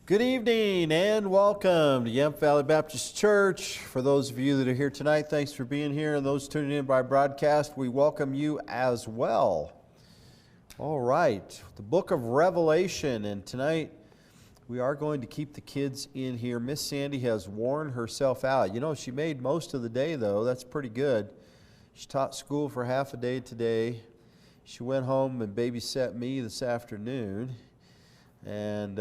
Good evening and welcome to Yamp Valley Baptist Church. For those of you that are here tonight, thanks for being here. And those tuning in by broadcast, we welcome you as well. All right, the book of Revelation. And tonight we are going to keep the kids in here. Miss Sandy has worn herself out. You know, she made most of the day, though. That's pretty good. She taught school for half a day today. She went home and babysat me this afternoon. And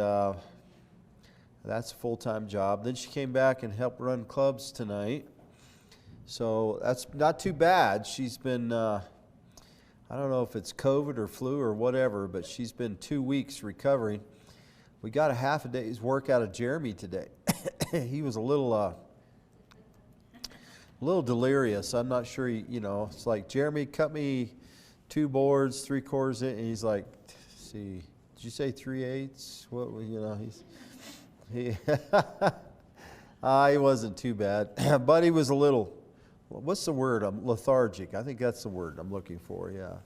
that's a full-time job. Then she came back and helped run clubs tonight. So that's not too bad. She's been, I don't know if it's COVID or flu or whatever, but she's been 2 weeks recovering. We got a half a day's work out of Jeremy today. He was a little delirious. I'm not sure, it's like, Jeremy, cut me 2 boards, 3/4 in, and he's like, see, did you say 3/8? What, he wasn't too bad, but he was a little, what's the word? Lethargic. I think that's the word I'm looking for, yeah. A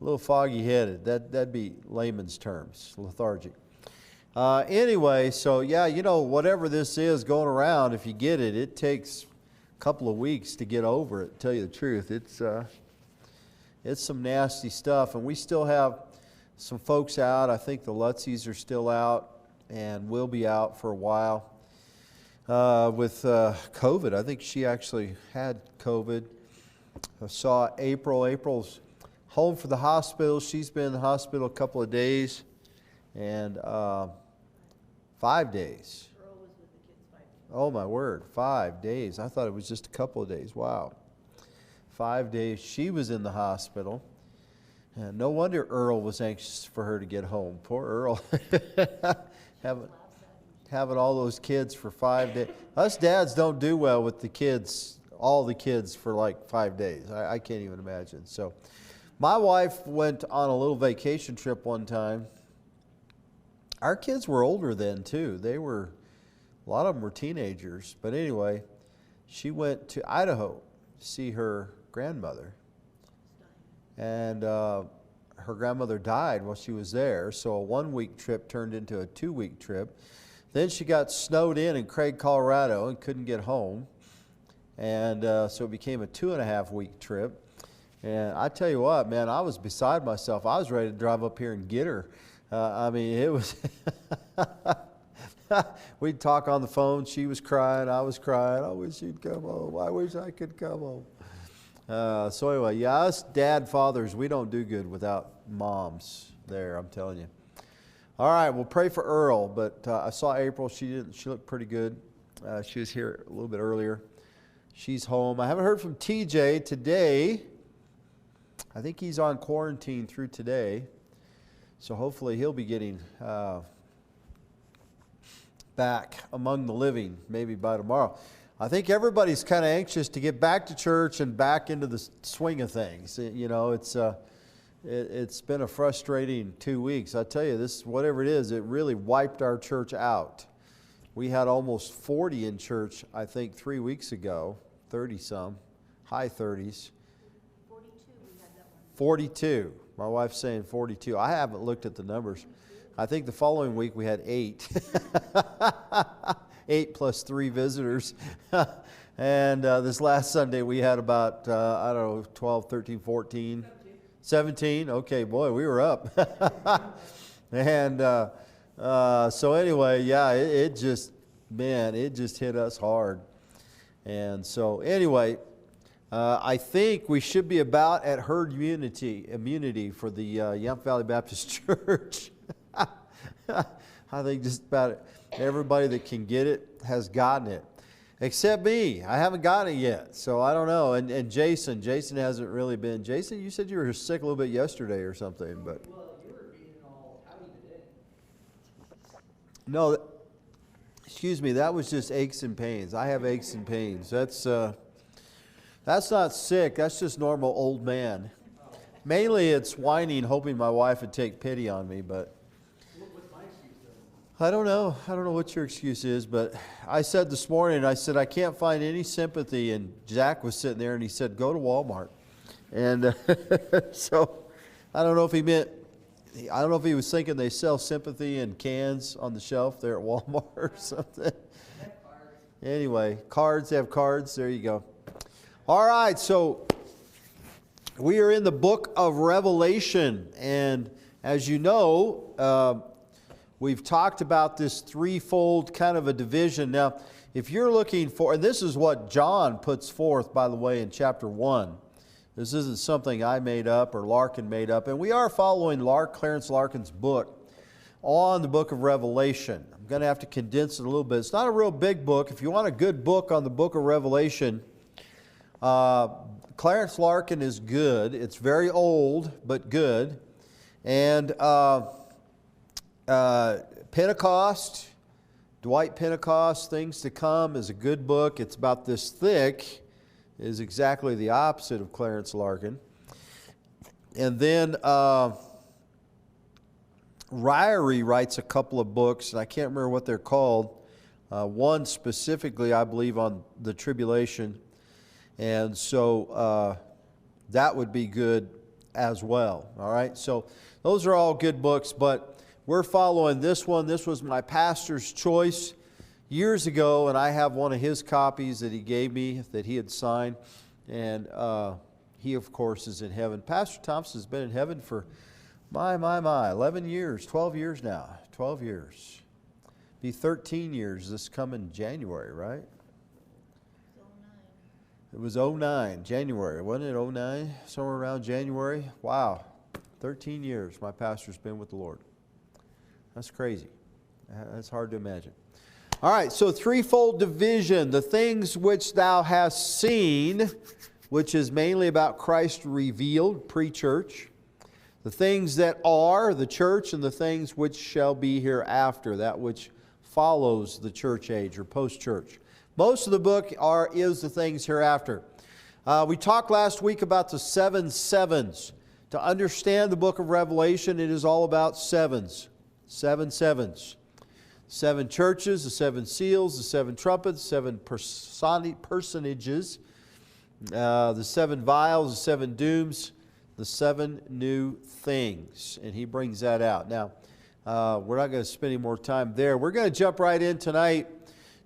little foggy-headed. That'd be layman's terms, lethargic. Anyway, so yeah, whatever this is going around, if you get it, it takes a couple of weeks to get over it, to tell you the truth. It's some nasty stuff, and we still have some folks out. I think the Lutzies are still out and will be out for a while with COVID. I think she actually had COVID. I saw April. April's home from the hospital. She's been in the hospital a couple of days, and 5 days. Earl was with the kids 5 days. Oh my word, 5 days. I thought it was just a couple of days. Wow. 5 days she was in the hospital. And no wonder Earl was anxious for her to get home. Poor Earl. Having all those kids for 5 days. Us dads don't do well with the kids, all the kids for like 5 days. I can't even imagine. So my wife went on a little vacation trip one time. Our kids were older then too. A lot of them were teenagers. But anyway, she went to Idaho to see her grandmother. And her grandmother died while she was there, so a 1-week trip turned into a 2-week trip. Then she got snowed in Craig, Colorado, and couldn't get home. And so it became a 2.5-week trip. And I tell you what, man, I was beside myself. I was ready to drive up here and get her. It was... We'd talk on the phone. She was crying. I was crying. I wish you'd come home. I wish I could come home. So anyway, yeah, us dad fathers, we don't do good without moms there, I'm telling you. All right, we'll pray for Earl, but I saw April. She looked pretty good. She was here a little bit earlier. She's home. I haven't heard from TJ today. I think he's on quarantine through today, so hopefully he'll be getting back among the living maybe by tomorrow. I think everybody's kind of anxious to get back to church and back into the swing of things. It's been a frustrating 2 weeks. I tell you, this, whatever it is, it really wiped our church out. We had almost 40 in church, I think, 3 weeks ago, 30-some, high 30s. 42, we had that one. 42. My wife's saying 42. I haven't looked at the numbers. I think the following week we had 8. 8 plus 3 visitors. And this last Sunday we had about, 12, 13, 14, 17. Okay, boy, we were up. And so anyway, yeah, it just hit us hard. And so anyway, I think we should be about at herd immunity for the Yamp Valley Baptist Church. I think just about everybody that can get it has gotten it, except me. I haven't gotten it yet, so I don't know. And Jason hasn't really been. Jason, you said you were sick a little bit yesterday or something, but well, you were being all howdy today. No, excuse me. That was just aches and pains. I have aches and pains. That's not sick. That's just normal old man. Mainly, it's whining, hoping my wife would take pity on me, but. I don't know what your excuse is, but I said this morning, I can't find any sympathy, and Zach was sitting there and he said, go to Walmart. And so I don't know if he meant I don't know if he was thinking they sell sympathy in cans on the shelf there at Walmart or something. Anyway, cards have cards. There you go. All right, so we are in the book of Revelation. And as you know, we've talked about this threefold kind of a division. Now, if you're looking for, and this is what John puts forth, by the way, in chapter 1. This isn't something I made up or Larkin made up. And we are following Clarence Larkin's book on the book of Revelation. I'm going to have to condense it a little bit. It's not a real big book. If you want a good book on the book of Revelation, Clarence Larkin is good. It's very old, but good. And Pentecost, Dwight Pentecost, Things to Come is a good book. It's about this thick. It is exactly the opposite of Clarence Larkin. And then Ryrie writes a couple of books, and I can't remember what they're called. One specifically, I believe, on the tribulation. And so that would be good as well. All right, so those are all good books, but we're following this one. This was my pastor's choice years ago, and I have one of his copies that he gave me that he had signed. And he, of course, is in heaven. Pastor Thompson has been in heaven for, my, 11 years, 12 years now. 12 years. Be 13 years this coming January, right? It was 09, January, wasn't it 09? Somewhere around January. Wow, 13 years my pastor's been with the Lord. That's crazy. That's hard to imagine. All right, so threefold division. The things which thou hast seen, which is mainly about Christ revealed, pre-church. The things that are, the church, and the things which shall be hereafter, that which follows the church age or post-church. Most of the book is the things hereafter. We talked last week about the 7 sevens. To understand the book of Revelation, it is all about sevens. 7 sevens. 7 churches, the 7 seals, the 7 trumpets, 7 personages, the 7 vials, the 7 dooms, the 7 new things. And he brings that out. Now, we're not going to spend any more time there. We're going to jump right in tonight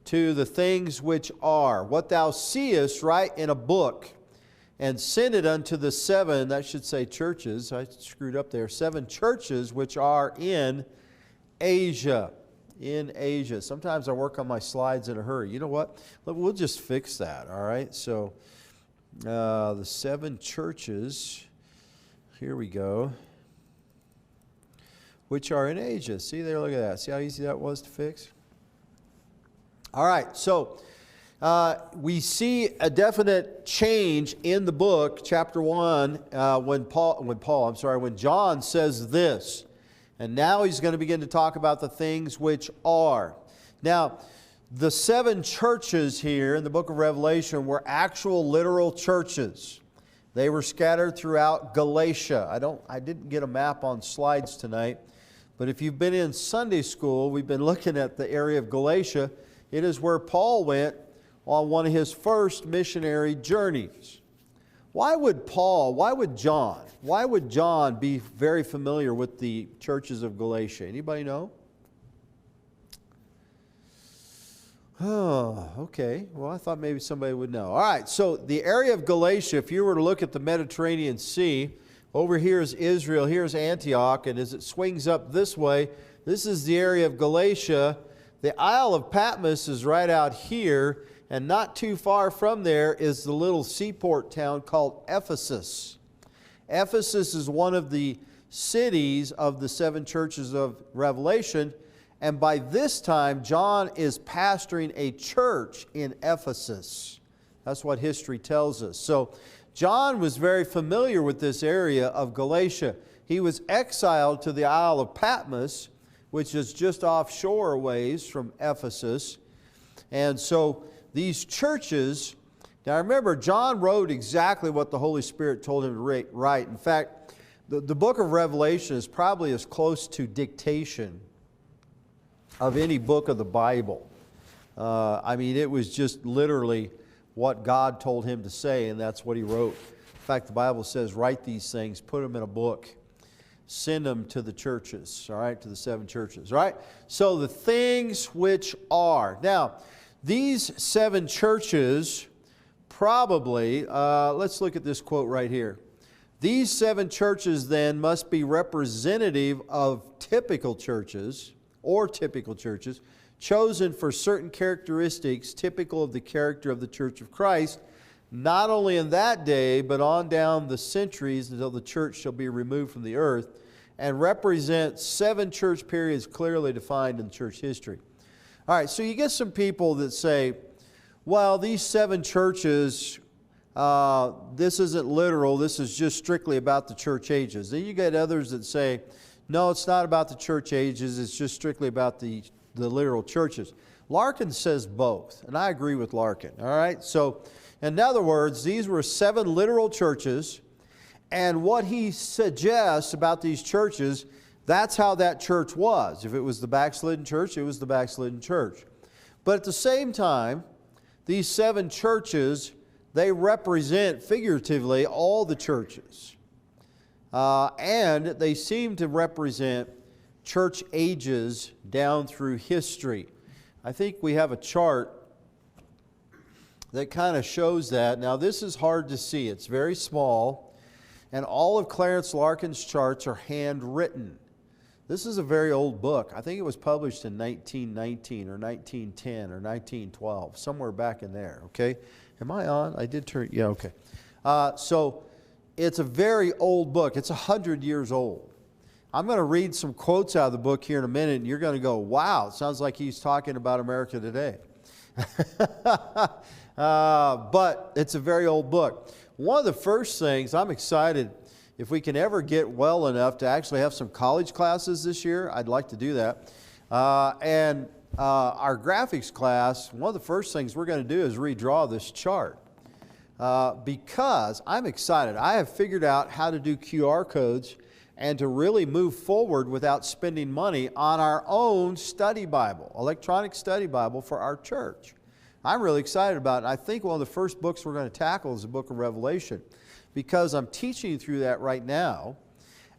to the things which are. What thou seest, right, in a book, and send it unto the 7, that should say churches, I screwed up there, 7 churches which are in Asia. In Asia. Sometimes I work on my slides in a hurry. You know what? We'll just fix that, all right? So, the 7 churches, here we go, which are in Asia. See there, look at that. See how easy that was to fix? All right, so we see a definite change in the book, chapter 1, when John says this. And now he's going to begin to talk about the things which are. Now, the 7 churches here in the book of Revelation were actual literal churches. They were scattered throughout Galatia. I didn't get a map on slides tonight, but if you've been in Sunday school, we've been looking at the area of Galatia. It is where Paul went on one of his first missionary journeys. Why would John be very familiar with the churches of Galatia? Anybody know? Oh, okay. Well, I thought maybe somebody would know. All right, so the area of Galatia, if you were to look at the Mediterranean Sea, over here is Israel, here's Antioch, and as it swings up this way, this is the area of Galatia. The Isle of Patmos is right out here, and not too far from there is the little seaport town called Ephesus. Ephesus is one of the cities of the 7 churches of Revelation, and by this time, John is pastoring a church in Ephesus. That's what history tells us. So, John was very familiar with this area of Galatia. He was exiled to the Isle of Patmos, which is just offshore a ways from Ephesus. And so, these churches, now remember, John wrote exactly what the Holy Spirit told him to write. In fact, the book of Revelation is probably as close to dictation of any book of the Bible. It was just literally what God told him to say, and that's what he wrote. In fact, the Bible says, write these things, put them in a book, send them to the churches, all right, to the 7 churches, right? So the things which are. Now, these 7 churches probably, let's look at this quote right here. These 7 churches then must be representative of typical churches, chosen for certain characteristics typical of the character of the Church of Christ, not only in that day, but on down the centuries until the church shall be removed from the earth, and represent 7 church periods clearly defined in church history. All right, so you get some people that say, well, these 7 churches, this isn't literal, this is just strictly about the church ages. Then you get others that say, no, it's not about the church ages, it's just strictly about the literal churches. Larkin says both, and I agree with Larkin, all right? So, in other words, these were 7 literal churches, and what he suggests about these churches, that's how that church was. If it was the backslidden church, it was the backslidden church. But at the same time, these 7 churches, they represent figuratively all the churches. And they seem to represent church ages down through history. I think we have a chart that kind of shows that. Now this is hard to see. It's very small. And all of Clarence Larkin's charts are handwritten. This is a very old book. I think it was published in 1919 or 1910 or 1912, somewhere back in there, okay? Am I on? I did turn, yeah, okay. So it's a very old book. It's 100 years old. I'm going to read some quotes out of the book here in a minute, and you're going to go, wow, it sounds like he's talking about America today. But it's a very old book. One of the first things, I'm excited, if we can ever get well enough to actually have some college classes this year, I'd like to do that. And our graphics class, one of the first things we're going to do is redraw this chart. Because I'm excited. I have figured out how to do QR codes and to really move forward without spending money on our own study Bible, electronic study Bible for our church. I'm really excited about it. I think one of the first books we're going to tackle is the book of Revelation, because I'm teaching through that right now.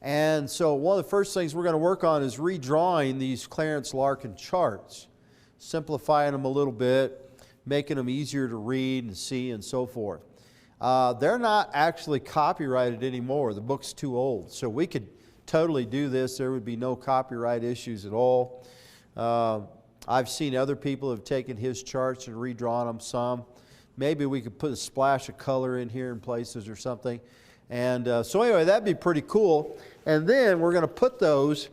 And so one of the first things we're going to work on is redrawing these Clarence Larkin charts, simplifying them a little bit, making them easier to read and see and so forth. They're not actually copyrighted anymore. The book's too old. So we could totally do this. There would be no copyright issues at all. I've seen other people have taken his charts and redrawn them some. Maybe we could put a splash of color in here in places or something. And so anyway, that'd be pretty cool. And then we're going to put those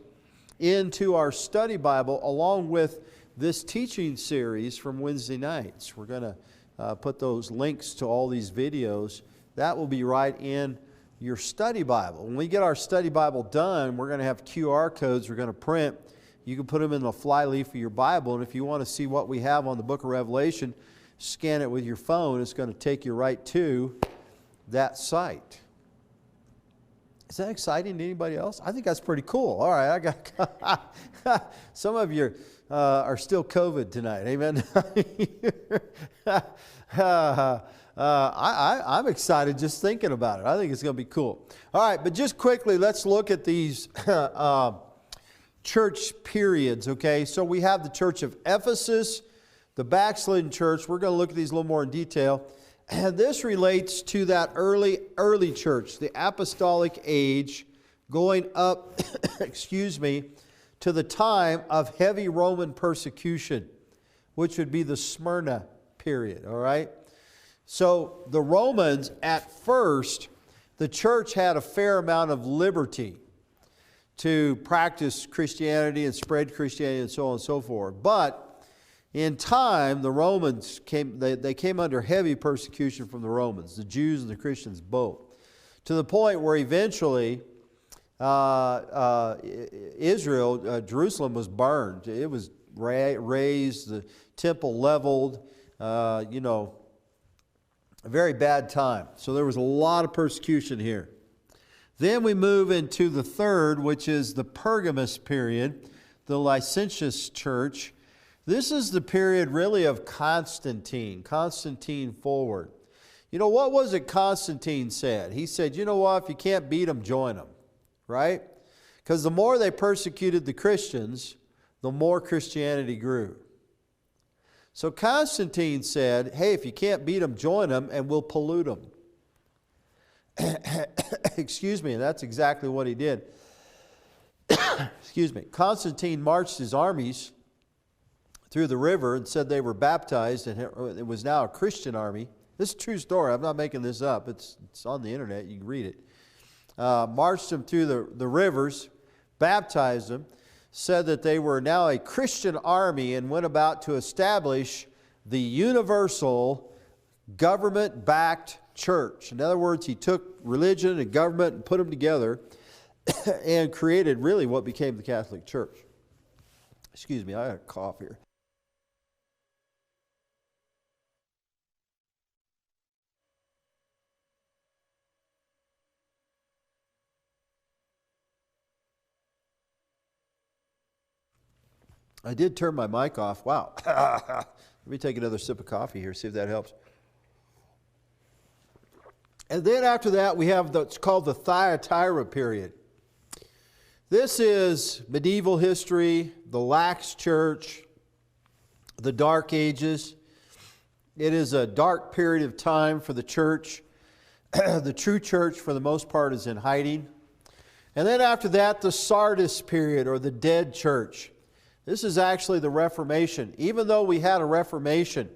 into our study Bible along with this teaching series from Wednesday nights. We're going to put those links to all these videos. That will be right in your study Bible. When we get our study Bible done, we're going to have QR codes we're going to print. You can put them in the flyleaf of your Bible, and if you want to see what we have on the book of Revelation, scan it with your phone. It's going to take you right to that site. Is that exciting to anybody else? I think that's pretty cool. All right, I got some of you are still COVID tonight. Amen. I'm excited just thinking about it. I think it's going to be cool. All right, but just quickly, let's look at these church periods, okay? So we have the church of Ephesus, the backslidden church. We're going to look at these a little more in detail. And this relates to that early church, the apostolic age, going up, excuse me, to the time of heavy Roman persecution, which would be the Smyrna period, all right? So the Romans, at first, the church had a fair amount of liberty to practice Christianity and spread Christianity and so on and so forth. But in time, the Romans came under heavy persecution from the Romans, the Jews and the Christians both, to the point where eventually Israel, Jerusalem was burned. It was razed, the temple leveled, a very bad time. So there was a lot of persecution here. Then we move into the third, which is the Pergamus period, the licentious church. This is the period really of Constantine forward. You know, what was it Constantine said? He said, you know what, if you can't beat them, join them, right? Because the more they persecuted the Christians, the more Christianity grew. So Constantine said, hey, if you can't beat them, join them and we'll pollute them. Excuse me, and that's exactly what he did. Excuse me. Constantine marched his armies through the river and said they were baptized, and it was now a Christian army. This is a true story. I'm not making this up. It's on the internet. You can read it. Marched them through the rivers, baptized them, said that they were now a Christian army, and went about to establish the universal government-backed church. In other words, he took religion and government and put them together and created really what became the Catholic Church. Excuse me, I had a cough here. I did turn my mic off. Wow. Let me take another sip of coffee here, see if that helps. And then after that, we have what's called the Thyatira period. This is medieval history, the lax church, the Dark Ages. It is a dark period of time for the church. The true church, for the most part, is in hiding. And then after that, the Sardis period, or the dead church. This is actually the Reformation. Even though we had a Reformation,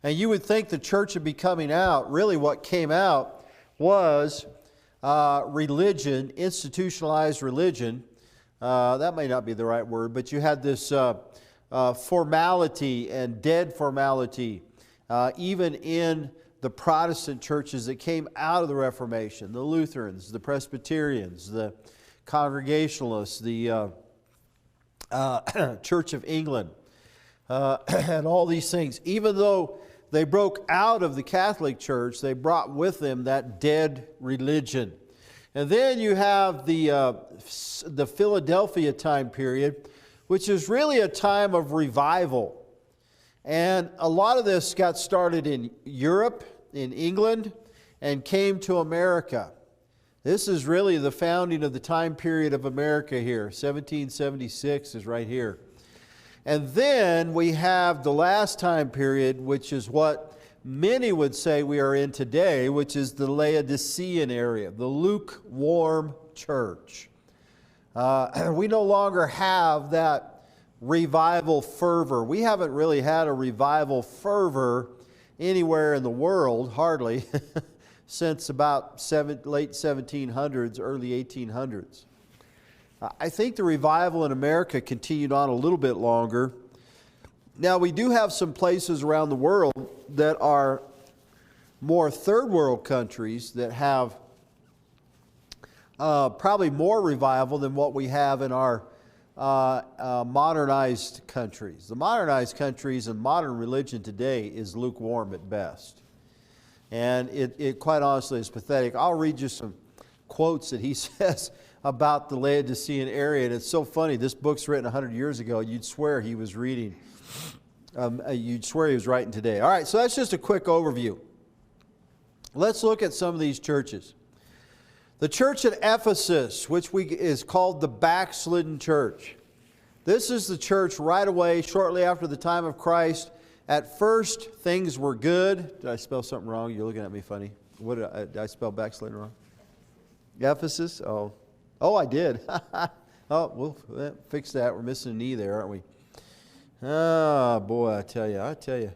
and you would think the church would be coming out, really what came out was religion, institutionalized religion. That may not be the right word, but you had this formality and dead formality, even in the Protestant churches that came out of the Reformation, the Lutherans, the Presbyterians, the Congregationalists, the Church of England, and all these things. Even though they broke out of the Catholic Church, they brought with them that dead religion. And then you have the Philadelphia time period, which is really a time of revival. And a lot of this got started in Europe, in England, and came to America. This is really the founding of the time period of America here. 1776 is right here. And then we have the last time period, which is what many would say we are in today, which is the Laodicean area, the lukewarm church. We no longer have that revival fervor. We haven't really had a revival fervor anywhere in the world, hardly, since about late 1700s, early 1800s. I think the revival in America continued on a little bit longer. Now, we do have some places around the world that are more third world countries that have probably more revival than what we have in our modernized countries. The modernized countries and modern religion today is lukewarm at best. And it quite honestly is pathetic. I'll read you some quotes that he says about the Laodicean area. And it's so funny. This book's written 100 years ago. You'd swear he was reading. You'd swear he was writing today. All right, so that's just a quick overview. Let's look at some of these churches. The church at Ephesus, which is called the backslidden church. This is the church right away, shortly after the time of Christ. At first, things were good. Did I spell something wrong? You're looking at me funny. What did I spell backslidden wrong? Ephesus? Oh, I did. Oh, we'll fix that. We're missing an E there, aren't we? Oh, boy, I tell you.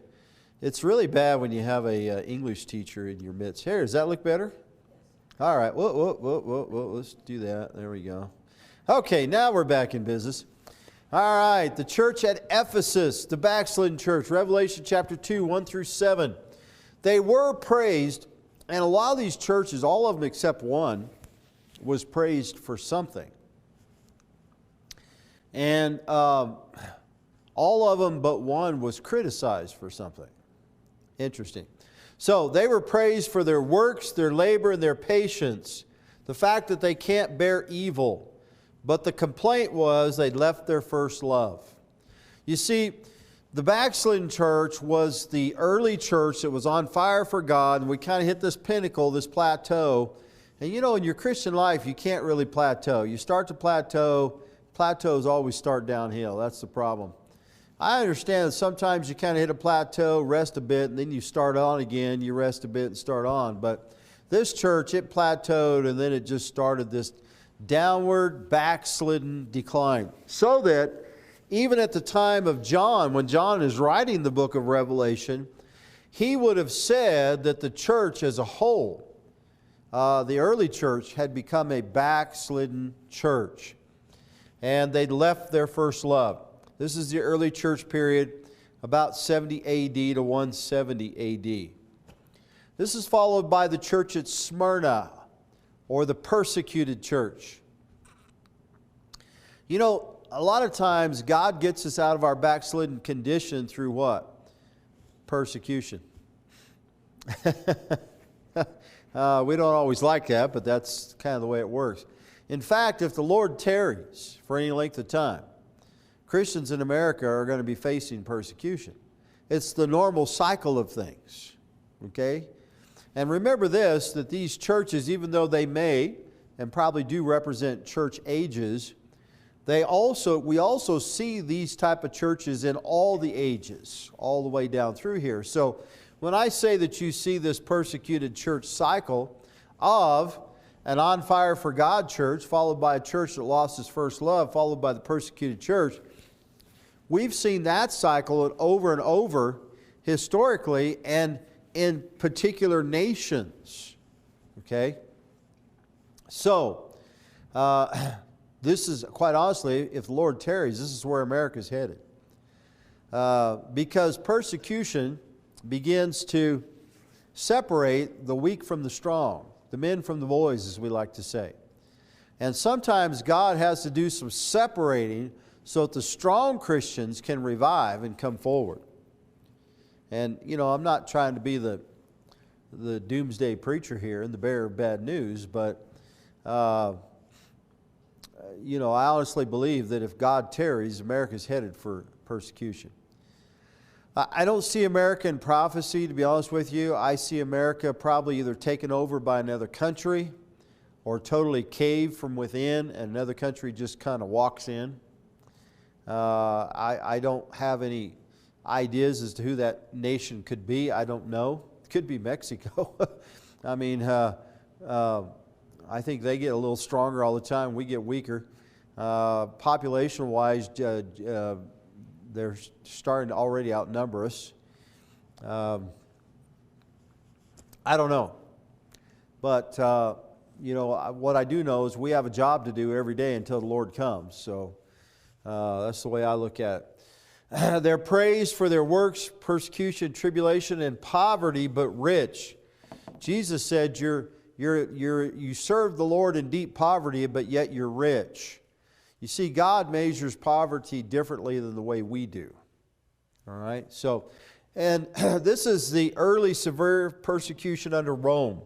It's really bad when you have a English teacher in your midst. Here, does that look better? All right. Whoa. Let's do that. There we go. Okay, now we're back in business. All right, the church at Ephesus, the backslidden church, Revelation chapter 2, 1 through 7. They were praised, and a lot of these churches, all of them except one, was praised for something. And all of them but one was criticized for something. Interesting. So they were praised for their works, their labor, and their patience. The fact that they can't bear evil. But the complaint was they'd left their first love. You see, the backslidden church was the early church that was on fire for God. And we kind of hit this pinnacle, this plateau. And you know, in your Christian life, you can't really plateau. You start to plateau, plateaus always start downhill. That's the problem. I understand that sometimes you kind of hit a plateau, rest a bit, and then you start on again. You rest a bit and start on. But this church, it plateaued, and then it just started this downward, backslidden decline. So that even at the time of John, when John is writing the book of Revelation, he would have said that the church as a whole, the early church, had become a backslidden church. And they'd left their first love. This is the early church period, about 70 AD to 170 AD. This is followed by the church at Smyrna, or the persecuted church. You know, a lot of times God gets us out of our backslidden condition through what? Persecution. We don't always like that, but that's kind of the way it works. In fact, if the Lord tarries for any length of time, Christians in America are going to be facing persecution. It's the normal cycle of things. Okay? And remember this, that these churches, even though they may and probably do represent church ages, we also see these type of churches in all the ages, all the way down through here. So when I say that you see this persecuted church cycle of an on fire for God church, followed by a church that lost its first love, followed by the persecuted church, we've seen that cycle over and over historically and in particular nations. Okay? So, this is, quite honestly, if the Lord tarries, this is where America's headed. Because persecution begins to separate the weak from the strong, the men from the boys, as we like to say. And sometimes God has to do some separating so that the strong Christians can revive and come forward. And, you know, I'm not trying to be the doomsday preacher here and the bearer of bad news, but, you know, I honestly believe that if God tarries, America's headed for persecution. I don't see America in prophecy, to be honest with you. I see America probably either taken over by another country or totally caved from within and another country just kind of walks in. I don't have any ideas as to who that nation could be. I don't know. It could be Mexico. I mean, I think they get a little stronger all the time. We get weaker. Population-wise, they're starting to already outnumber us. I don't know. But, you know, what I do know is we have a job to do every day until the Lord comes. So that's the way I look at it. They're praised for their works, persecution, tribulation, and poverty, but rich. Jesus said, you serve the Lord in deep poverty, but yet you're rich. You see, God measures poverty differently than the way we do. All right? So, and this is the early severe persecution under Rome.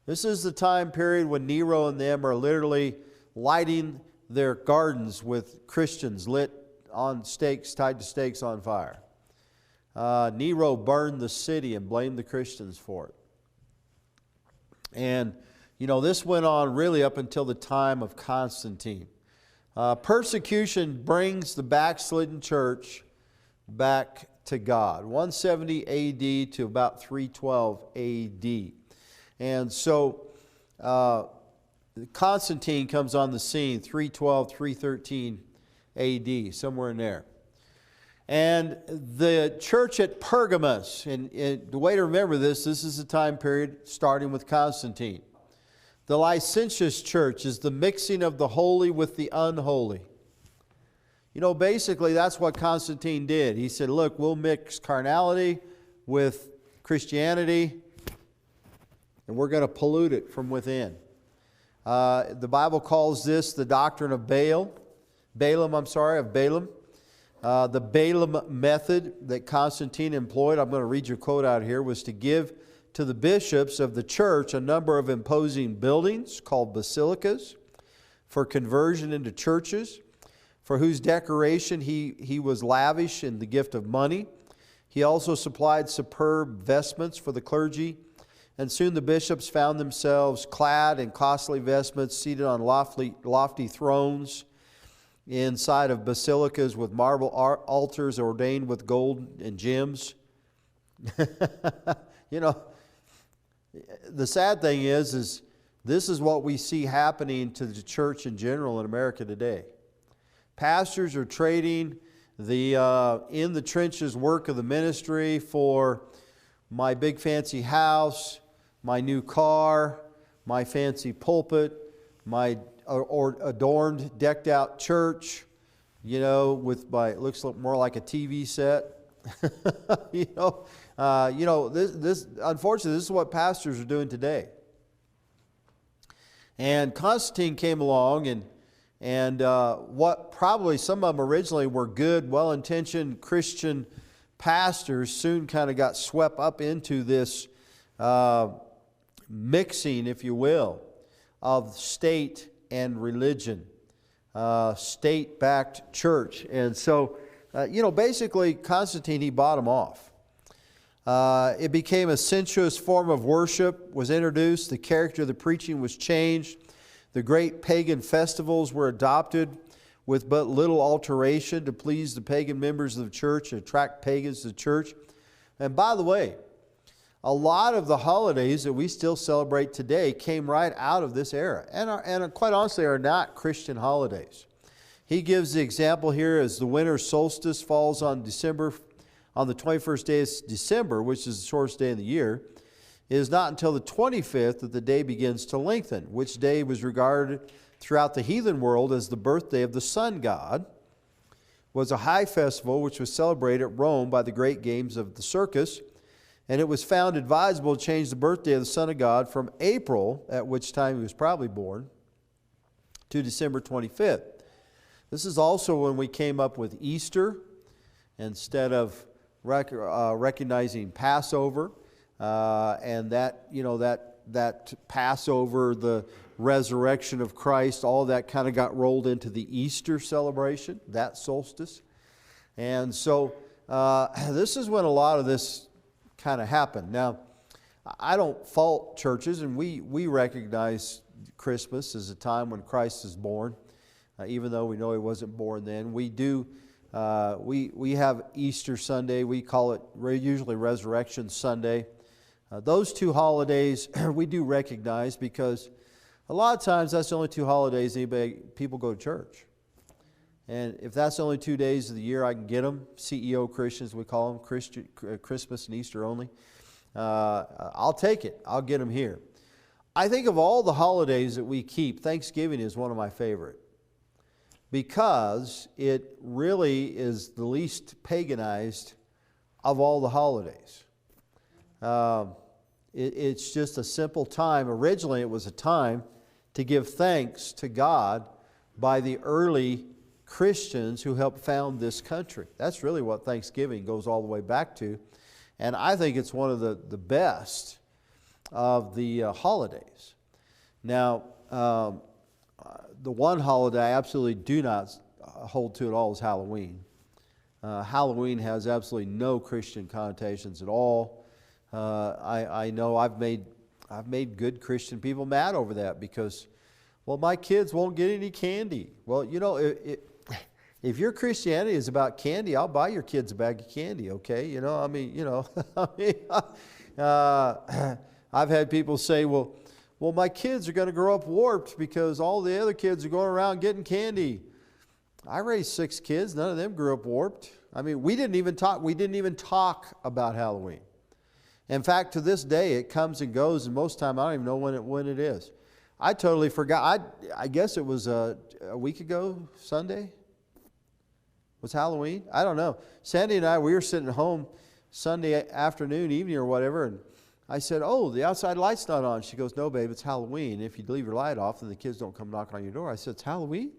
This is the time period when Nero and them are literally lighting their gardens with Christians lit on stakes, tied to stakes on fire. Nero burned the city and blamed the Christians for it. And, you know, this went on really up until the time of Constantine. Persecution brings the backslidden church back to God. 170 AD to about 312 AD. And so Constantine comes on the scene, 312, 313 AD, somewhere in there. And the church at Pergamos, and the way to remember this is the time period starting with Constantine. The licentious church is the mixing of the holy with the unholy. You know, basically that's what Constantine did. He said, look, we'll mix carnality with Christianity, and we're going to pollute it from within. The Bible calls this the doctrine of Balaam. The Balaam method that Constantine employed, I'm going to read your quote out here, was to give to the bishops of the church a number of imposing buildings called basilicas for conversion into churches, for whose decoration he was lavish in the gift of money. He also supplied superb vestments for the clergy And soon the bishops found themselves clad in costly vestments, seated on lofty thrones inside of basilicas with marble altars ordained with gold and gems. You know, the sad thing is this is what we see happening to the church in general in America today. Pastors are trading the in the trenches work of the ministry for my big fancy house, my new car, my fancy pulpit, my adorned, decked out church, you know, with it looks more like a TV set. This unfortunately, this is what pastors are doing today. And Constantine came along, and what probably some of them originally were good, well-intentioned Christian pastors soon kind of got swept up into this mixing, if you will, of state and religion, state-backed church. And so, basically Constantine, he bought them off. It became a sensuous form of worship, was introduced. The character of the preaching was changed. The great pagan festivals were adopted with but little alteration to please the pagan members of the church and attract pagans to the church. And by the way, a lot of the holidays that we still celebrate today came right out of this era, and quite honestly are not Christian holidays. He gives the example here as the winter solstice falls on the 21st day of December, which is the shortest day of the year. It is not until the 25th that the day begins to lengthen, which day was regarded throughout the heathen world as the birthday of the sun god, was a high festival which was celebrated at Rome by the great games of the circus, and it was found advisable to change the birthday of the Son of God from April, at which time he was probably born, to December 25th. This is also when we came up with Easter instead of recognizing Passover, and that Passover, the resurrection of Christ, all that kind of got rolled into the Easter celebration, that solstice. And so this is when a lot of this kind of happened. Now, I don't fault churches, and we recognize Christmas as a time when Christ is born, even though we know he wasn't born then. We do. We have Easter Sunday. We call it usually Resurrection Sunday. Those two holidays we do recognize because a lot of times that's the only two holidays people go to church. And if that's the only 2 days of the year I can get them, CEO Christians we call them, Christmas and Easter only, I'll take it. I'll get them here. I think of all the holidays that we keep, Thanksgiving is one of my favorite, because it really is the least paganized of all the holidays. It's just a simple time. Originally it was a time to give thanks to God by the early Christians who helped found this country. That's really what Thanksgiving goes all the way back to. And I think it's one of the best of the holidays. Now, the one holiday I absolutely do not hold to at all is Halloween. Halloween has absolutely no Christian connotations at all. I know I've made good Christian people mad over that because, well, my kids won't get any candy. Well, if your Christianity is about candy, I'll buy your kids a bag of candy, okay? I've had people say, well, my kids are going to grow up warped because all the other kids are going around getting candy. I raised 6 kids. None of them grew up warped. I mean, we didn't even talk about Halloween. In fact, to this day, it comes and goes, and most of the time I don't even know when it is. I totally forgot. I guess it was a week ago, Sunday. Was Halloween? I don't know. Sandy and I, we were sitting at home Sunday afternoon, evening or whatever, and I said, oh, the outside light's not on. She goes, no, babe, it's Halloween. If you leave your light off, then the kids don't come knock on your door. I said, it's Halloween?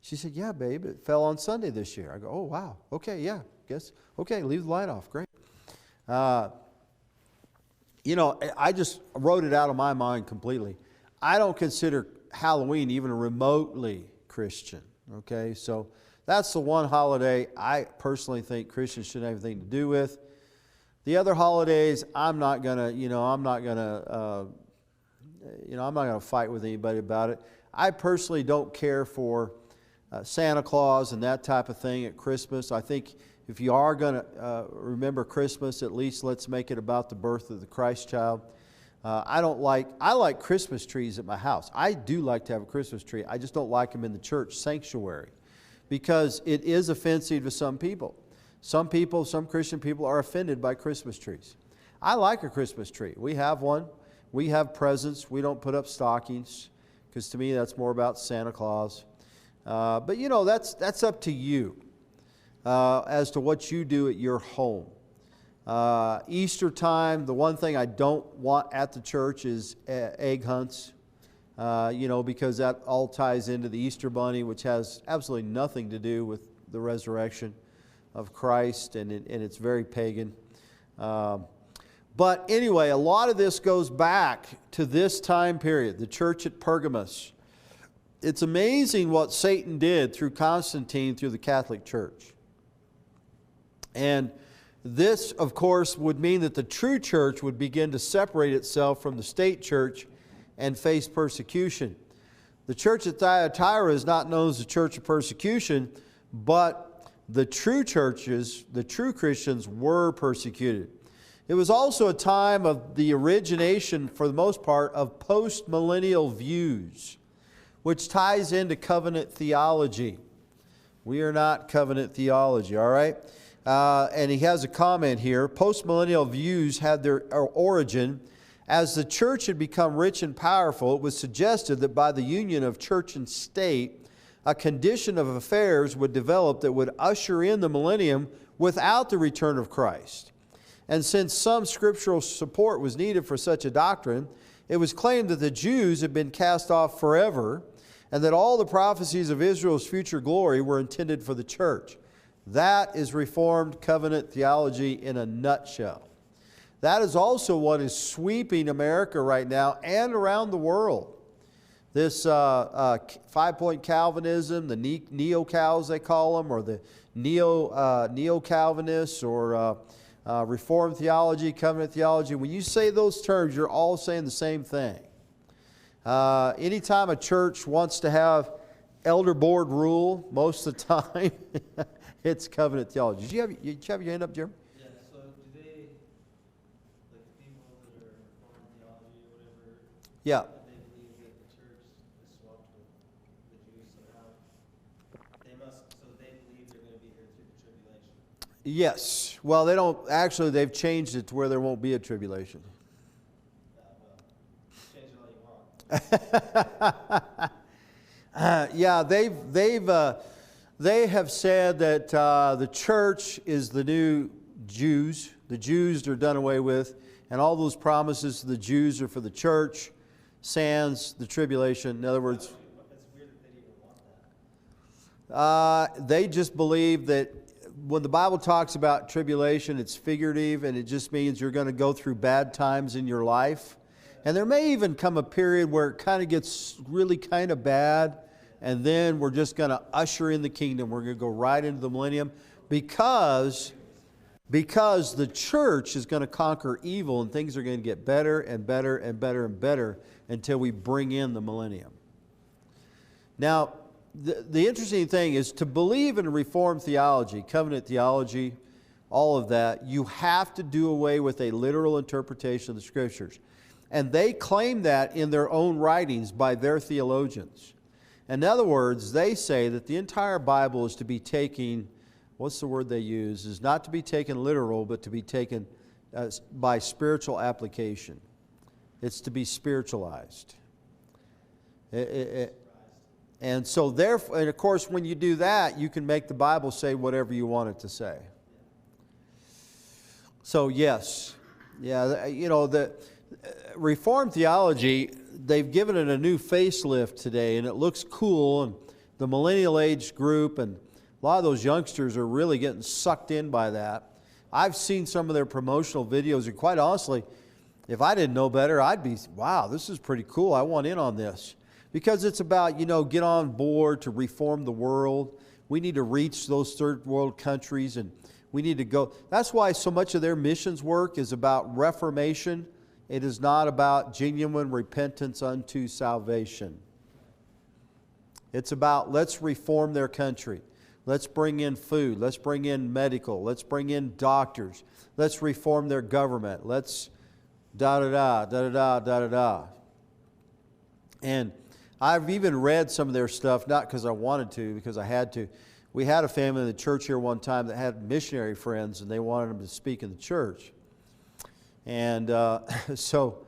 She said, yeah, babe, it fell on Sunday this year. I go, oh, wow. Okay, yeah, guess. Okay, leave the light off. Great. I just wrote it out of my mind completely. I don't consider Halloween even remotely Christian, okay? So that's the one holiday I personally think Christians shouldn't have anything to do with. The other holidays, I'm not gonna fight with anybody about it. I personally don't care for Santa Claus and that type of thing at Christmas. I think if you are going to remember Christmas, at least let's make it about the birth of the Christ child. I like Christmas trees at my house. I do like to have a Christmas tree. I just don't like them in the church sanctuary because it is offensive to some people. Some Christian people are offended by Christmas trees. I like a Christmas tree. We have one. We have presents. We don't put up stockings because to me that's more about Santa Claus. But you know, that's up to you as to what you do at your home. Easter time, the one thing I don't want at the church is egg hunts, because that all ties into the Easter bunny, which has absolutely nothing to do with the resurrection of Christ, and it's very pagan. But anyway, a lot of this goes back to this time period, the church at Pergamos. It's amazing what Satan did through Constantine, through the Catholic Church. And this, of course, would mean that the true church would begin to separate itself from the state church and face persecution. The church at Thyatira is not known as the church of persecution, but the true churches, the true Christians, were persecuted. It was also a time of the origination, for the most part, of post-millennial views, which ties into covenant theology. We are not covenant theology, all right? And he has a comment here. Postmillennial views had their origin as the church had become rich and powerful. It was suggested that by the union of church and state, a condition of affairs would develop that would usher in the millennium without the return of Christ. And since some scriptural support was needed for such a doctrine, it was claimed that the Jews had been cast off forever and that all the prophecies of Israel's future glory were intended for the church. That is Reformed covenant theology in a nutshell. That is also what is sweeping America right now and around the world. This five-point Calvinism, the neo-Cals they call them, or the neo-Calvinists, or Reformed theology, covenant theology. When you say those terms, you're all saying the same thing. Anytime a church wants to have elder board rule, most of the time, it's covenant theology. Did you have your hand up, Jim? Yeah, so do they, like people that are Reformed theology or whatever, Yeah. they believe that the church is swapped with the Jews somehow? They believe they're going to be here through the tribulation. Yes. Well, they don't, actually, they've changed it to where there won't be a tribulation. Change it all you want. Yeah, they have said that the church is the new Jews. The Jews are done away with, and all those promises to the Jews are for the church, sans the tribulation. In other words, It's weird that they even want that. they just believe that when the Bible talks about tribulation, it's figurative, and it just means you're going to go through bad times in your life. And there may even come a period where it kind of gets really kind of bad, and then we're just going to usher in the kingdom. We're going to go right into the millennium because the church is going to conquer evil, and things are going to get better and better and better and better until we bring in the millennium. Now, the interesting thing is to believe in Reformed theology, covenant theology, all of that, you have to do away with a literal interpretation of the Scriptures. And they claim that in their own writings by their theologians. In other words, they say that the entire Bible is to be taken, what's the word they use, is not to be taken literal, but to be taken by spiritual application. It's to be spiritualized. And so therefore, and of course, when you do that, you can make the Bible say whatever you want it to say. So yes, yeah, the Reformed theology, they've given it a new facelift today, and it looks cool, and the millennial age group and a lot of those youngsters are really getting sucked in by that. I've seen some of their promotional videos, and quite honestly, if I didn't know better, I'd be, wow, this is pretty cool. I want in on this. Because it's about, get on board to reform the world. We need to reach those third world countries, and We need to go. That's why so much of their missions work is about reformation. It is not about genuine repentance unto salvation. It's about let's reform their country. Let's bring in food. Let's bring in medical. Let's bring in doctors. Let's reform their government. Let's da-da-da, da-da-da, da-da-da. And I've even read some of their stuff, not because I wanted to, because I had to. We had a family in the church here one time that had missionary friends, and they wanted them to speak in the church. And so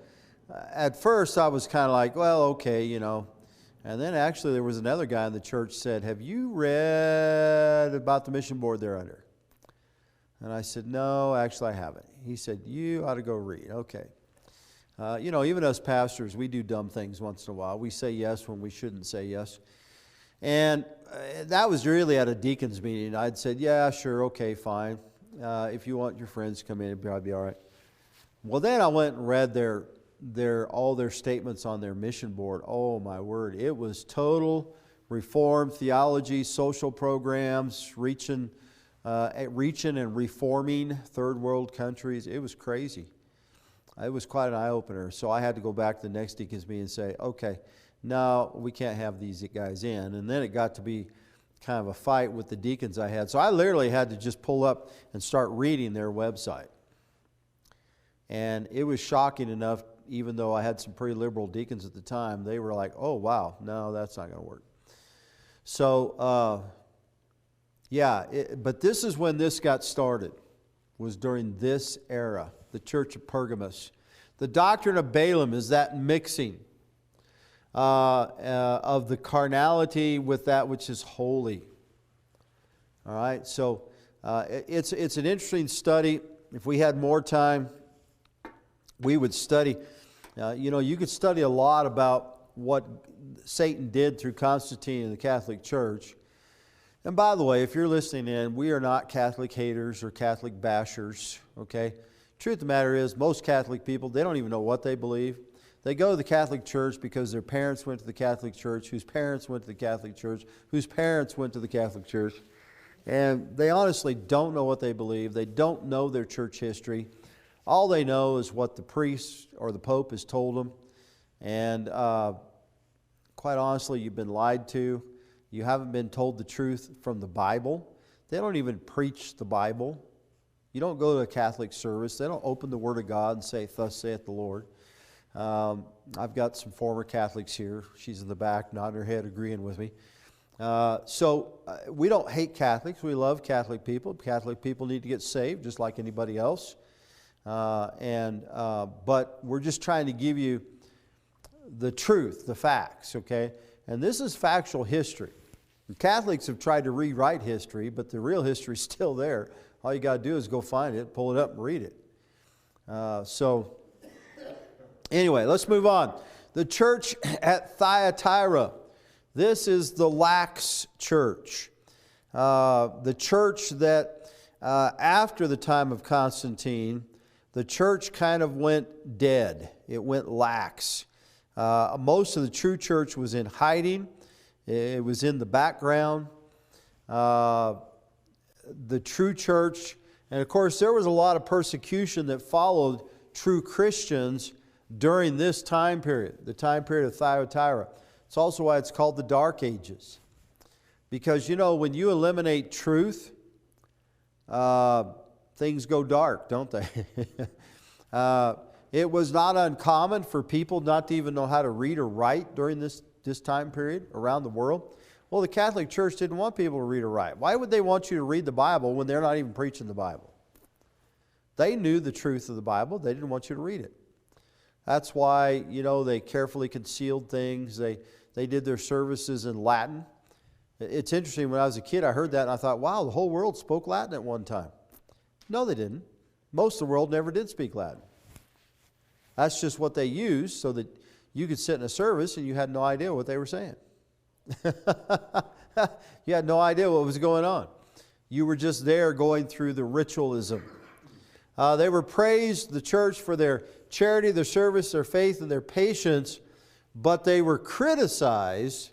at first I was kind of like, well, okay, you know. And then actually there was another guy in the church said, have you read about the mission board they're under? And I said, no, actually I haven't. He said, you ought to go read. Okay. You know, even us pastors, we do dumb things once in a while. We say yes when we shouldn't say yes. And that was really at a deacon's meeting. I'd said, yeah, sure, okay, fine. If you want your friends to come in, it'd probably be all right. Well, then I went and read all their statements on their mission board. Oh, my word. It was total reform theology, social programs, reaching and reforming third world countries. It was crazy. It was quite an eye-opener. So I had to go back to the next deacon's meeting and say, okay, no, we can't have these guys in. And then it got to be kind of a fight with the deacons I had. So I literally had to just pull up and start reading their website. And it was shocking enough, even though I had some pretty liberal deacons at the time, they were like, oh, wow, no, that's not going to work. So, but this is when this got started, was during this era, the church of Pergamos. The doctrine of Balaam is that mixing of the carnality with that which is holy. All right, so it's an interesting study. If we had more time, we would study. You know, you could study a lot about what Satan did through Constantine in the Catholic Church. And by the way, if you're listening in, we are not Catholic haters or Catholic bashers, okay? Truth of the matter is, most Catholic people, they don't even know what they believe. They go to the Catholic Church because their parents went to the Catholic Church, whose parents went to the Catholic Church, whose parents went to the Catholic Church. And they honestly don't know what they believe. They don't know their church history. All they know is what the priest or the Pope has told them. And quite honestly, you've been lied to. You haven't been told the truth from the Bible. They don't even preach the Bible. You don't go to a Catholic service. They don't open the Word of God and say, thus saith the Lord. I've got some former Catholics here. She's in the back, nodding her head, agreeing with me. So we don't hate Catholics. We love Catholic people. Catholic people need to get saved just like anybody else. But we're just trying to give you the truth, the facts, okay? And this is factual history. And Catholics have tried to rewrite history, but the real history is still there. All you got to do is go find it, pull it up, and read it. Anyway, let's move on. The church at Thyatira. This is the lax church. The church that after the time of Constantine, the church kind of went dead. It went lax. Most of the true church was in hiding. It was in the background. The true church, and of course there was a lot of persecution that followed true Christians during this time period, the time period of Thyatira. It's also why it's called the Dark Ages. Because, you know, when you eliminate truth, things go dark, don't they? It was not uncommon for people not to even know how to read or write during this time period around the world. Well, the Catholic Church didn't want people to read or write. Why would they want you to read the Bible when they're not even preaching the Bible? They knew the truth of the Bible. They didn't want you to read it. That's why, you know, they carefully concealed things. They did their services in Latin. It's interesting, when I was a kid, I heard that and I thought, wow, the whole world spoke Latin at one time. No, they didn't. Most of the world never did speak Latin. That's just what they used so that you could sit in a service and you had no idea what they were saying. You had no idea what was going on. You were just there going through the ritualism. They were praised, the church, for their charity, their service, their faith, and their patience, but they were criticized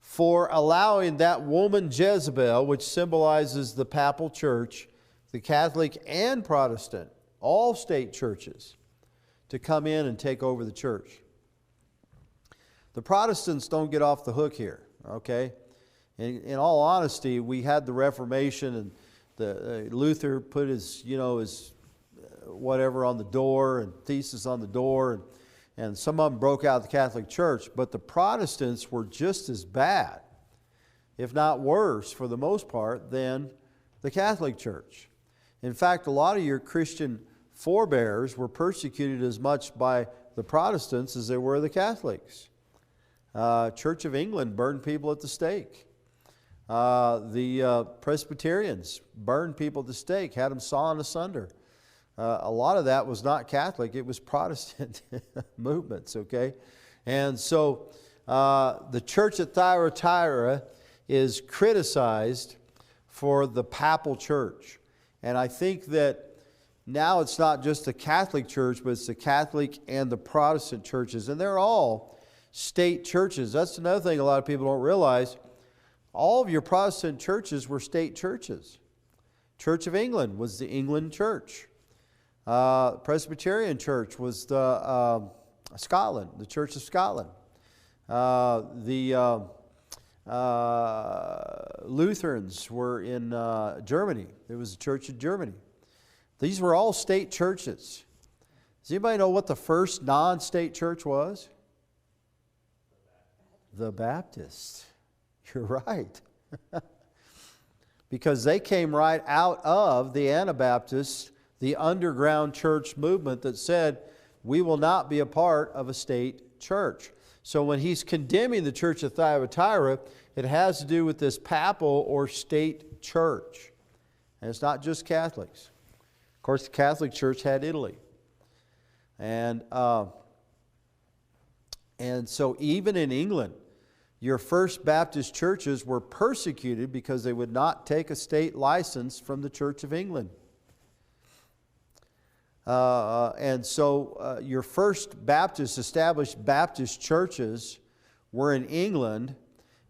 for allowing that woman Jezebel, which symbolizes the papal church, the Catholic and Protestant, all state churches, to come in and take over the church. The Protestants don't get off the hook here, okay? In all honesty, we had the Reformation, and Luther put his whatever on the door, and thesis on the door, and some of them broke out the Catholic Church, but the Protestants were just as bad, if not worse for the most part, than the Catholic Church. In fact, a lot of your Christian forebears were persecuted as much by the Protestants as they were the Catholics. Church of England burned people at the stake. The Presbyterians burned people at the stake, had them sawn asunder. A lot of that was not Catholic, it was Protestant movements, okay? And so the church at Thyatira is criticized for the papal church. And I think that now it's not just the Catholic Church, but it's the Catholic and the Protestant churches. And they're all state churches. That's another thing a lot of people don't realize. All of your Protestant churches were state churches. Church of England was the England Church. Presbyterian Church was the Scotland, the Church of Scotland. The Lutherans were in Germany. There was a church in Germany. These were all state churches. Does anybody know what the first non-state church was? The Baptist. You're right. Because they came right out of the Anabaptists, the underground church movement that said, we will not be a part of a state church. So when he's condemning the church of Thyatira, it has to do with this papal or state church. And it's not just Catholics. Of course, the Catholic Church had Italy. And so even in England, your first Baptist churches were persecuted because they would not take a state license from the Church of England. And so your first established Baptist churches were in England.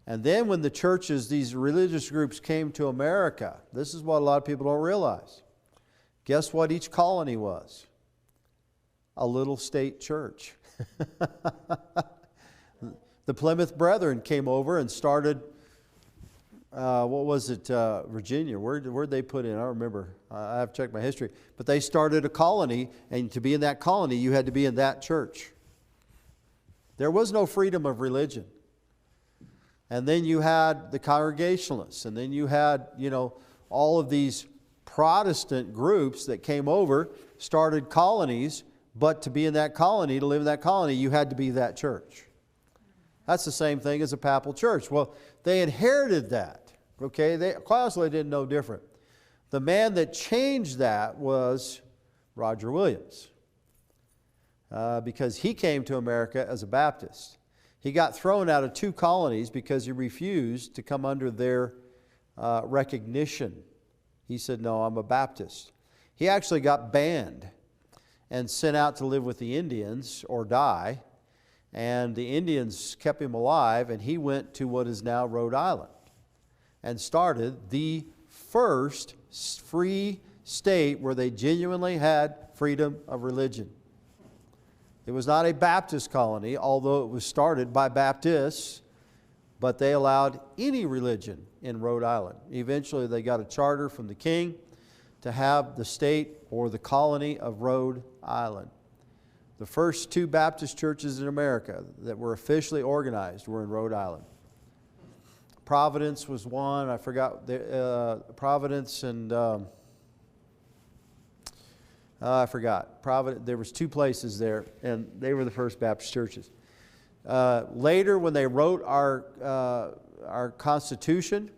And then when the churches, these religious groups came to America, this is what a lot of people don't realize. Guess what each colony was? A little state church. The Plymouth Brethren came over and started, Virginia. Where'd they put in? I don't remember. I have to check my history. But they started a colony, and to be in that colony, you had to be in that church. There was no freedom of religion. And then you had the Congregationalists, and then you had, all of these Protestant groups that came over, started colonies, but to be in that colony, to live in that colony, you had to be that church. That's the same thing as a papal church. Well, they inherited that. Okay, they honestly didn't know different. The man that changed that was Roger Williams, because he came to America as a Baptist. He got thrown out of 2 colonies because he refused to come under their recognition. He said, no, I'm a Baptist. He actually got banned and sent out to live with the Indians or die. And the Indians kept him alive, and he went to what is now Rhode Island and started the first free state where they genuinely had freedom of religion. It was not a Baptist colony, although it was started by Baptists, but they allowed any religion in Rhode Island. Eventually they got a charter from the king to have the state or the colony of Rhode Island. The first 2 Baptist churches in America that were officially organized were in Rhode Island. Providence was one. I forgot Providence and I forgot. There was 2 places there, and they were the first Baptist churches. Later, when they wrote our Constitution,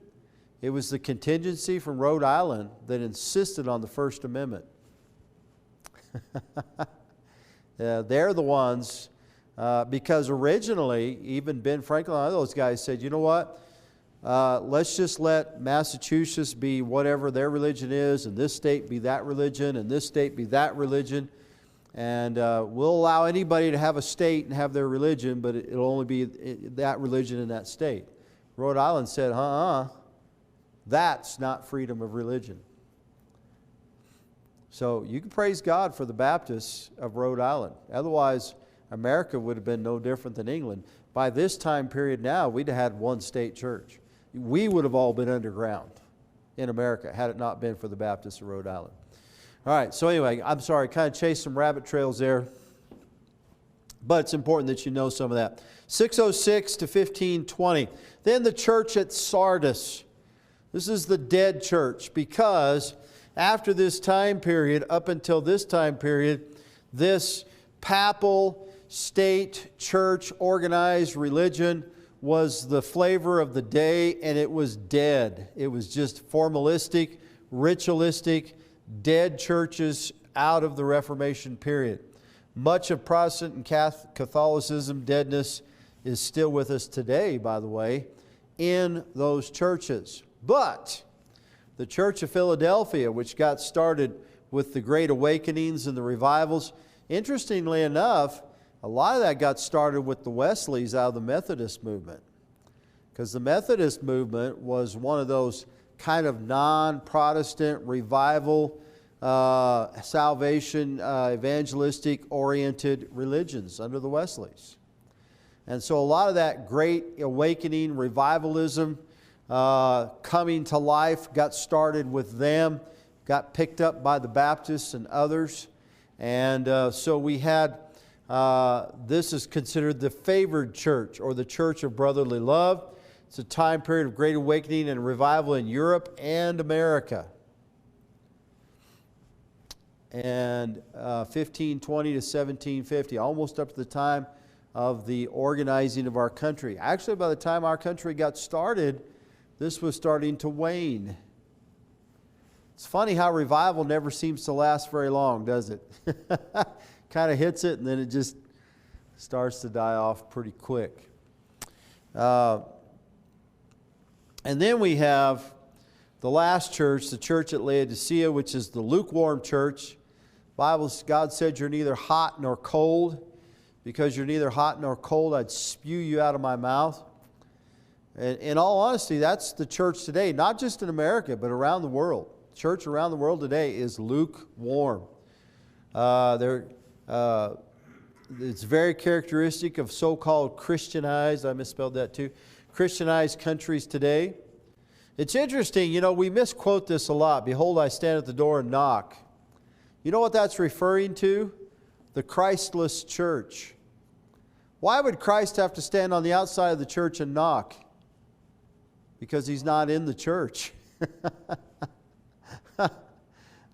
it was the contingency from Rhode Island that insisted on the First Amendment. They're the ones, because originally, even Ben Franklin and those guys said, you know what? Let's just let Massachusetts be whatever their religion is, and this state be that religion, and this state be that religion. And we'll allow anybody to have a state and have their religion, but it'll only be that religion in that state. Rhode Island said, that's not freedom of religion. So you can praise God for the Baptists of Rhode Island. Otherwise, America would have been no different than England. By this time period now, we'd have had one state church. We would have all been underground in America had it not been for the Baptists of Rhode Island. All right, so anyway, I'm sorry, kind of chased some rabbit trails there. But it's important that you know some of that. 606 to 1520. Then the church at Sardis. This is the dead church, because after this time period, up until this time period, this papal state church organized religion was the flavor of the day, and it was dead. It was just formalistic, ritualistic, dead churches out of the Reformation period. Much of Protestant and Catholicism deadness is still with us today, by the way, in those churches. But the Church of Philadelphia, which got started with the Great Awakenings and the revivals, interestingly enough, a lot of that got started with the Wesleys out of the Methodist movement. Because the Methodist movement was one of those kind of non-Protestant revival, salvation, evangelistic-oriented religions under the Wesleys. And so a lot of that Great Awakening, revivalism, coming to life got started with them, got picked up by the Baptists and others. And so we had, this is considered the favored church, or the church of brotherly love. It's a time period of great awakening and revival in Europe and America. And 1520 to 1750, almost up to the time of the organizing of our country. Actually, by the time our country got started, this was starting to wane. It's funny how revival never seems to last very long, does it? Kind of hits it and then it just starts to die off pretty quick. And then we have the last church, the church at Laodicea, which is the lukewarm church. God said you're neither hot nor cold. Because you're neither hot nor cold, I'd spew you out of my mouth. And in all honesty, that's the church today, not just in America, but around the world. Church around the world today is lukewarm. It's very characteristic of so-called Christianized, I misspelled that too, Christianized countries today. It's interesting, you know, we misquote this a lot. Behold, I stand at the door and knock. You know what that's referring to? The Christless church. Why would Christ have to stand on the outside of the church and knock? Because He's not in the church.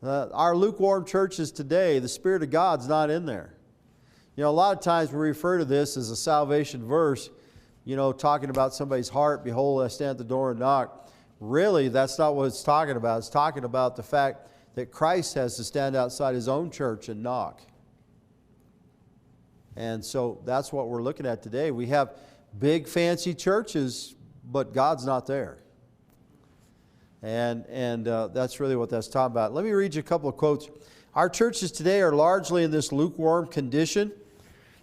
Our lukewarm churches today, the Spirit of God's not in there. You know, a lot of times we refer to this as a salvation verse, you know, talking about somebody's heart. Behold, I stand at the door and knock. Really, that's not what it's talking about. It's talking about the fact that Christ has to stand outside His own church and knock. And so that's what we're looking at today. We have big fancy churches, but God's not there. And that's really what that's talking about. Let me read you a couple of quotes. Our churches today are largely in this lukewarm condition.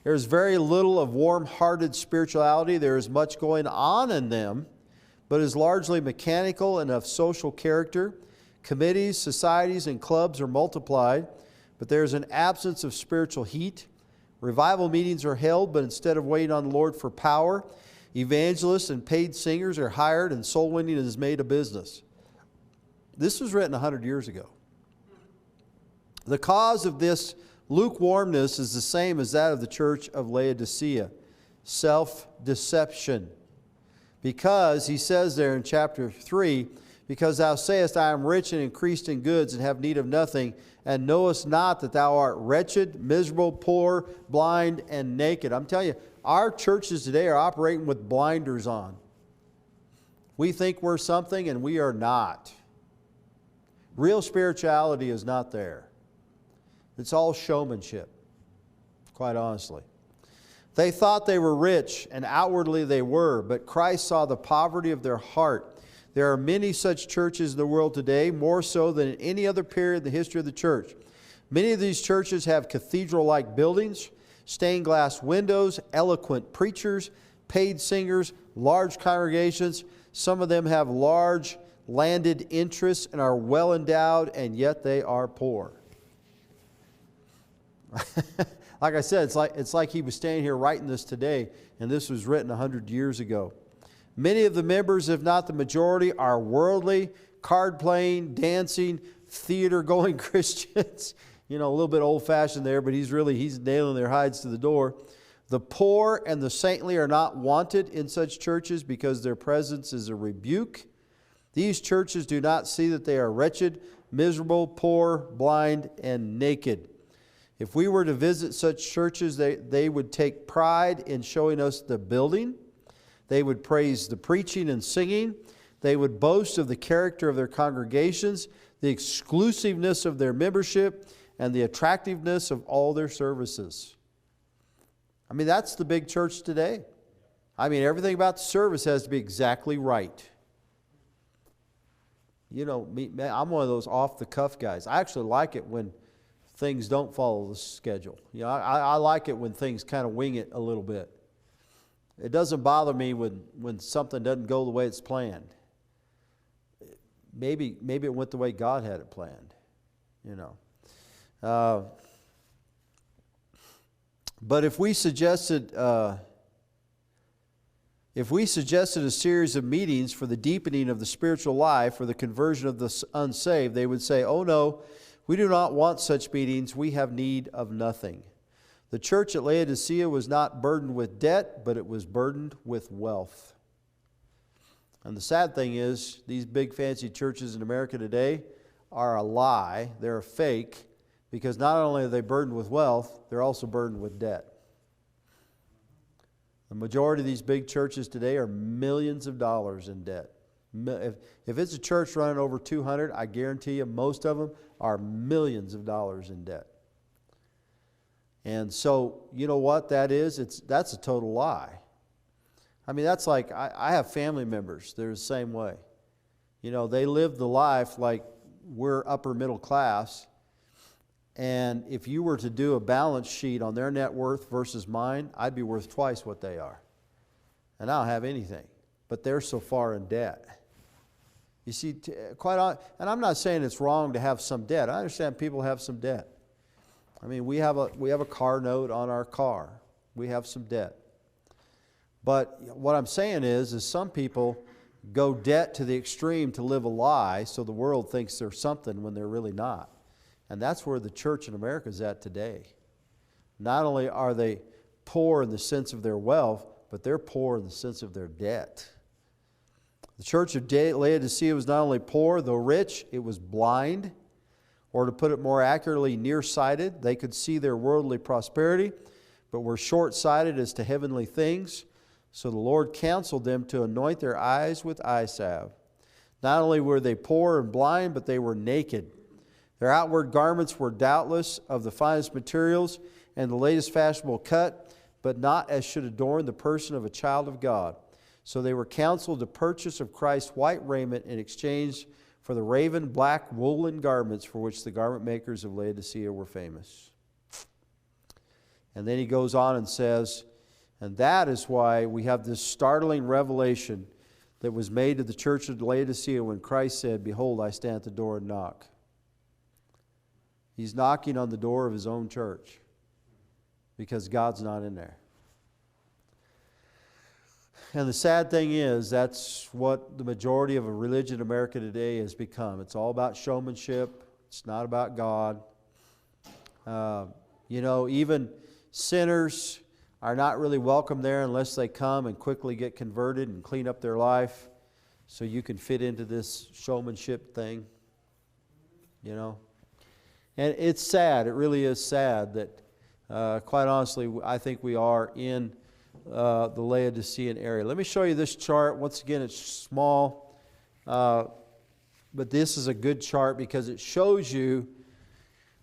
There's very little of warm-hearted spirituality. There is much going on in them, but is largely mechanical and of social character. Committees, societies, and clubs are multiplied, but there is an absence of spiritual heat. Revival meetings are held, but instead of waiting on the Lord for power, evangelists and paid singers are hired, and soul winning is made a business. This was written 100 years ago. The cause of this lukewarmness is the same as that of the church of Laodicea: self-deception. Because, he says there in chapter 3, because thou sayest, I am rich and increased in goods and have need of nothing, and knowest not that thou art wretched, miserable, poor, blind, and naked. I'm telling you, our churches today are operating with blinders on. We think we're something and we are not. Real spirituality is not there. It's all showmanship, quite honestly. They thought they were rich, and outwardly they were, but Christ saw the poverty of their heart. There are many such churches in the world today, more so than in any other period in the history of the church. Many of these churches have cathedral-like buildings, stained glass windows, eloquent preachers, paid singers, large congregations. Some of them have large landed interests and are well endowed, and yet they are poor. Like I said, it's like he was standing here writing this today, and this was written 100 years ago. Many of the members, if not the majority, are worldly, card-playing, dancing, theater-going Christians. You know, a little bit old-fashioned there, but he's nailing their hides to the door. The poor and the saintly are not wanted in such churches because their presence is a rebuke. These churches do not see that they are wretched, miserable, poor, blind, and naked. If we were to visit such churches, they would take pride in showing us the building. They would praise the preaching and singing. They would boast of the character of their congregations, the exclusiveness of their membership, and the attractiveness of all their services. I mean, that's the big church today. I mean, everything about the service has to be exactly right. You know, I'm one of those off-the-cuff guys. I actually like it when things don't follow the schedule. You know, I like it when things kind of wing it a little bit. It doesn't bother me when something doesn't go the way it's planned. Maybe it went the way God had it planned, you know. But if we suggested a series of meetings for the deepening of the spiritual life or the conversion of the unsaved, they would say, "Oh no, we do not want such meetings. We have need of nothing." The church at Laodicea was not burdened with debt, but it was burdened with wealth. And the sad thing is, these big fancy churches in America today are a lie. They're a fake, because not only are they burdened with wealth, they're also burdened with debt. The majority of these big churches today are millions of dollars in debt. If it's a church running over 200, I guarantee you most of them are millions of dollars in debt. And so, you know what that is? That's a total lie. I mean, that's like, I have family members, they're the same way. You know, they live the life like we're upper middle class. And if you were to do a balance sheet on their net worth versus mine, I'd be worth twice what they are. And I don't have anything. But they're so far in debt. You see, and I'm not saying it's wrong to have some debt. I understand people have some debt. I mean, we have a car note on our car. We have some debt. But what I'm saying is some people go debt to the extreme to live a lie so the world thinks they're something when they're really not. And that's where the church in America is at today. Not only are they poor in the sense of their wealth, but they're poor in the sense of their debt. The church of Laodicea was not only poor, though rich, it was blind. Or to put it more accurately, nearsighted. They could see their worldly prosperity, but were short-sighted as to heavenly things. So the Lord counseled them to anoint their eyes with eye salve. Not only were they poor and blind, but they were naked. Their outward garments were doubtless of the finest materials and the latest fashionable cut, but not as should adorn the person of a child of God. So they were counseled to purchase of Christ white raiment in exchange for the raven black woolen garments for which the garment makers of Laodicea were famous. And then he goes on and says, and that is why we have this startling revelation that was made to the church of Laodicea when Christ said, "Behold, I stand at the door and knock." He's knocking on the door of his own church because God's not in there. And the sad thing is, that's what the majority of a religion in America today has become. It's all about showmanship. It's not about God. You know, even sinners are not really welcome there unless they come and quickly get converted and clean up their life so you can fit into this showmanship thing. You know? And it's sad. It really is sad that, quite honestly, I think we are in the Laodicean area. Let me show you this chart. Once again, it's small, but this is a good chart because it shows you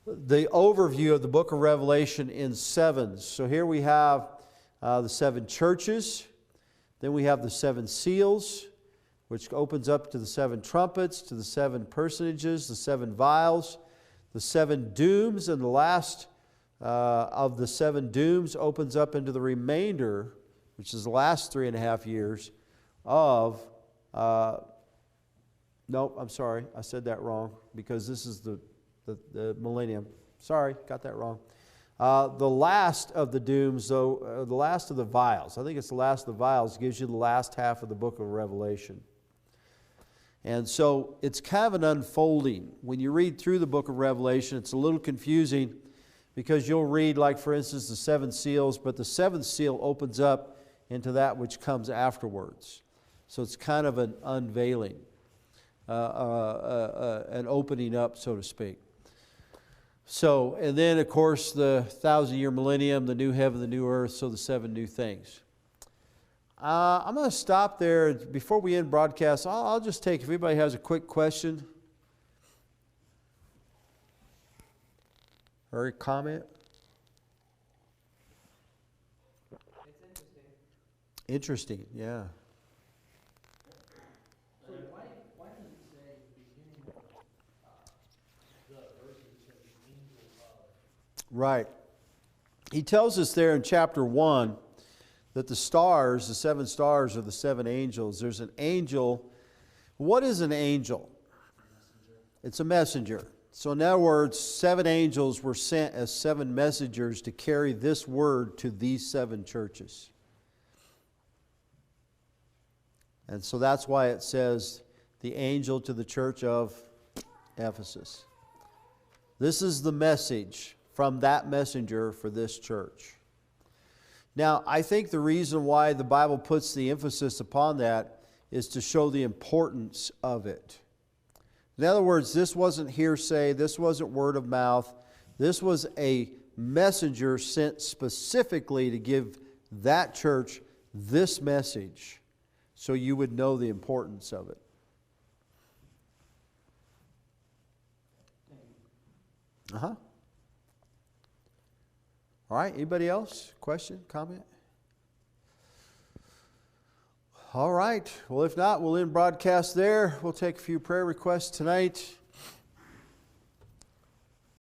the overview of the book of Revelation in sevens. So here we have the seven churches. Then we have the seven seals, which opens up to the seven trumpets, to the seven personages, the seven vials, the seven dooms, and the last of the seven dooms opens up into the remainder, which is the last 3.5 years of, nope, I'm sorry, I said that wrong, because this is the millennium. Sorry, got that wrong. The last of the dooms, though, the last of the vials, I think it's the last of the vials, gives you the last half of the book of Revelation. And so it's kind of an unfolding. When you read through the book of Revelation, it's a little confusing because you'll read, like for instance, the seven seals, but the seventh seal opens up into that which comes afterwards. So it's kind of an unveiling, an opening up, so to speak. So, and then of course the 1,000-year millennium, the new heaven, the new earth, so the seven new things. I'm going to stop there. Before we end broadcast, I'll just take, if anybody has a quick question or a comment. It's interesting. Interesting, yeah. So why does it say at the beginning of the verse, it says the angel of? Right. He tells us there in chapter 1 that the stars, the seven stars, are the seven angels. There's an angel. What is an angel? It's a messenger. So in other words, 7 angels were sent as 7 messengers to carry this word to these 7 churches. And so that's why it says the angel to the church of Ephesus. This is the message from that messenger for this church. Now, I think the reason why the Bible puts the emphasis upon that is to show the importance of it. In other words, this wasn't hearsay, this wasn't word of mouth. This was a messenger sent specifically to give that church this message so you would know the importance of it. Uh-huh. All right, anybody else? Question, comment? All right, well, if not, we'll end broadcast there. We'll take a few prayer requests tonight.